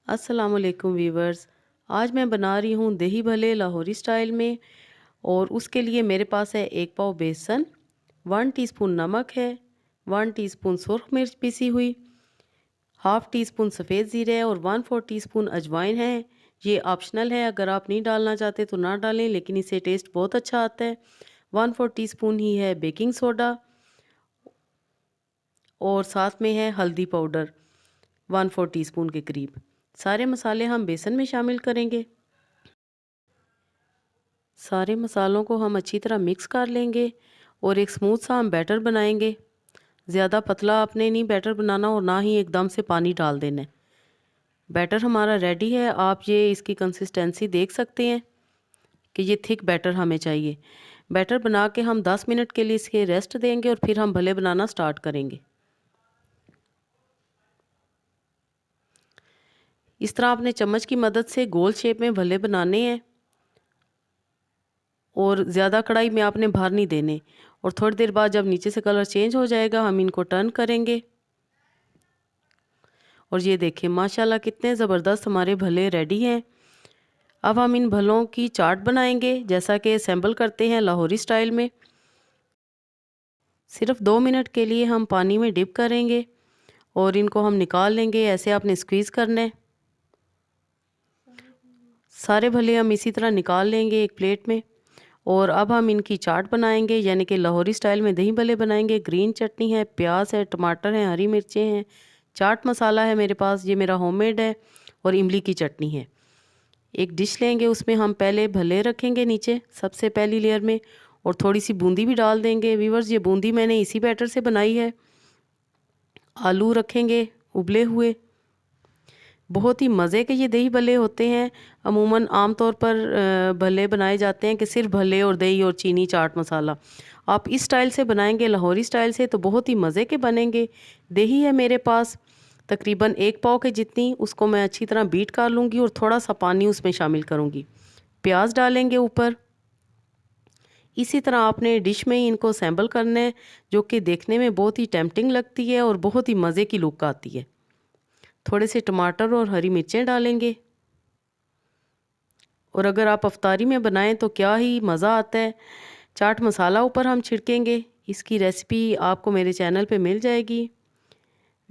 अस्सलाम वालेकुम वीवर्स। आज मैं बना रही हूँ दही भल्ले लाहौरी स्टाइल में। और उसके लिए मेरे पास है 1 पाव बेसन, 1 टीस्पून नमक है, 1 टीस्पून सुरख मिर्च पिसी हुई, हाफ़ टी स्पून सफ़ेद ज़ीरा है और 1/4 टीस्पून अजवाइन है। ये ऑप्शनल है, अगर आप नहीं डालना चाहते तो ना डालें, लेकिन इससे टेस्ट बहुत अच्छा आता है। 1/4 टीस्पून ही है बेकिंग सोडा और साथ में है हल्दी पाउडर 1/4 टीस्पून के करीब। सारे मसाले हम बेसन में शामिल करेंगे। सारे मसालों को हम अच्छी तरह मिक्स कर लेंगे और एक स्मूथ सा हम बैटर बनाएंगे। ज़्यादा पतला आपने नहीं बैटर बनाना और ना ही एकदम से पानी डाल देना है। बैटर हमारा रेडी है। आप ये इसकी कंसिस्टेंसी देख सकते हैं कि ये थिक बैटर हमें चाहिए। बैटर बना के हम 10 मिनट के लिए इसके रेस्ट देंगे और फिर हम भले बनाना स्टार्ट करेंगे। इस तरह आपने चम्मच की मदद से गोल शेप में भले बनाने हैं और ज़्यादा कढ़ाई में आपने भार नहीं देने। और थोड़ी देर बाद जब नीचे से कलर चेंज हो जाएगा हम इनको टर्न करेंगे। और ये देखें माशाल्लाह कितने ज़बरदस्त हमारे भले रेडी हैं। अब हम इन भलों की चाट बनाएंगे जैसा कि असेंबल करते हैं लाहौरी स्टाइल में। सिर्फ 2 मिनट के लिए हम पानी में डिप करेंगे और इनको हम निकाल लेंगे। ऐसे आपने स्क्वीज़ करना है। सारे भले हम इसी तरह निकाल लेंगे एक प्लेट में। और अब हम इनकी चाट बनाएंगे, यानी कि लाहौरी स्टाइल में दही भल्ले बनाएंगे। ग्रीन चटनी है, प्याज है, टमाटर है, हरी मिर्चें हैं, चाट मसाला है मेरे पास, ये मेरा होममेड है, और इमली की चटनी है। एक डिश लेंगे, उसमें हम पहले भल्ले रखेंगे नीचे सबसे पहली लेयर में, और थोड़ी सी बूंदी भी डाल देंगे। व्यूवर्स, ये बूंदी मैंने इसी बैटर से बनाई है। आलू रखेंगे उबले हुए। बहुत ही मज़े के ये दही भल्ले होते हैं। अमूमन आम तौर पर भल्ले बनाए जाते हैं कि सिर्फ भल्ले और दही और चीनी चाट मसाला। आप इस स्टाइल से बनाएंगे, लाहौरी स्टाइल से, तो बहुत ही मज़े के बनेंगे। दही है मेरे पास तकरीबन 1 पाव के जितनी, उसको मैं अच्छी तरह बीट कर लूँगी और थोड़ा सा पानी उसमें शामिल करूँगी। प्याज डालेंगे ऊपर। इसी तरह आपने डिश में ही इनको असेंबल करना है, जो कि देखने में बहुत ही टेम्पटिंग लगती है और बहुत ही मज़े की लुक आती है। थोड़े से टमाटर और हरी मिर्चें डालेंगे। और अगर आप अफ्तारी में बनाएं तो क्या ही मज़ा आता है। चाट मसाला ऊपर हम छिड़केंगे। इसकी रेसिपी आपको मेरे चैनल पे मिल जाएगी।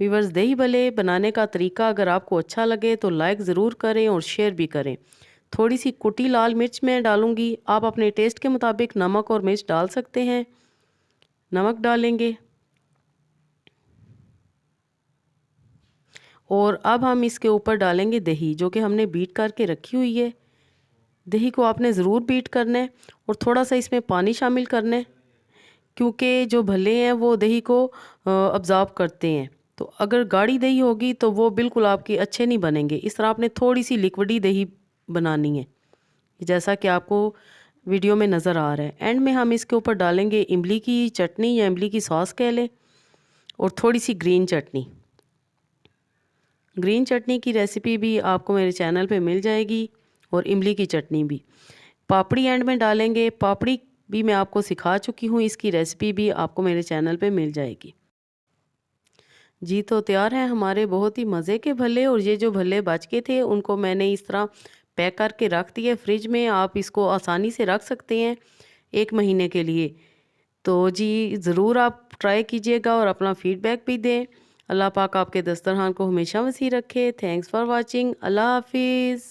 व्यूअर्स, दही भल्ले बनाने का तरीका अगर आपको अच्छा लगे तो लाइक ज़रूर करें और शेयर भी करें। थोड़ी सी कुटी लाल मिर्च मैं डालूँगी। आप अपने टेस्ट के मुताबिक नमक और मिर्च डाल सकते हैं। नमक डालेंगे। और अब हम इसके ऊपर डालेंगे दही, जो कि हमने बीट करके रखी हुई है। दही को आपने ज़रूर बीट करना है और थोड़ा सा इसमें पानी शामिल करना है, क्योंकि जो भल्ले हैं वो दही को अब्ज़ॉर्ब करते हैं। तो अगर गाढ़ी दही होगी तो वो बिल्कुल आपकी अच्छे नहीं बनेंगे। इस तरह आपने थोड़ी सी लिक्विडी दही बनानी है, जैसा कि आपको वीडियो में नज़र आ रहा है। एंड में हम इसके ऊपर डालेंगे इमली की चटनी या इमली की सॉस कह लें, और थोड़ी सी ग्रीन चटनी। ग्रीन चटनी की रेसिपी भी आपको मेरे चैनल पे मिल जाएगी, और इमली की चटनी भी। पापड़ी एंड में डालेंगे। पापड़ी भी मैं आपको सिखा चुकी हूँ, इसकी रेसिपी भी आपको मेरे चैनल पे मिल जाएगी। जी, तो तैयार हैं हमारे बहुत ही मज़े के भल्ले। और ये जो भल्ले बच के थे उनको मैंने इस तरह पैक करके रख दिए फ्रिज में। आप इसको आसानी से रख सकते हैं 1 महीने के लिए। तो जी, ज़रूर आप ट्राई कीजिएगा और अपना फ़ीडबैक भी दें। अल्लाह पाक आपके दस्तरखान को हमेशा वसी रखे। Thanks for watching. अल्लाह हाफ़िज़।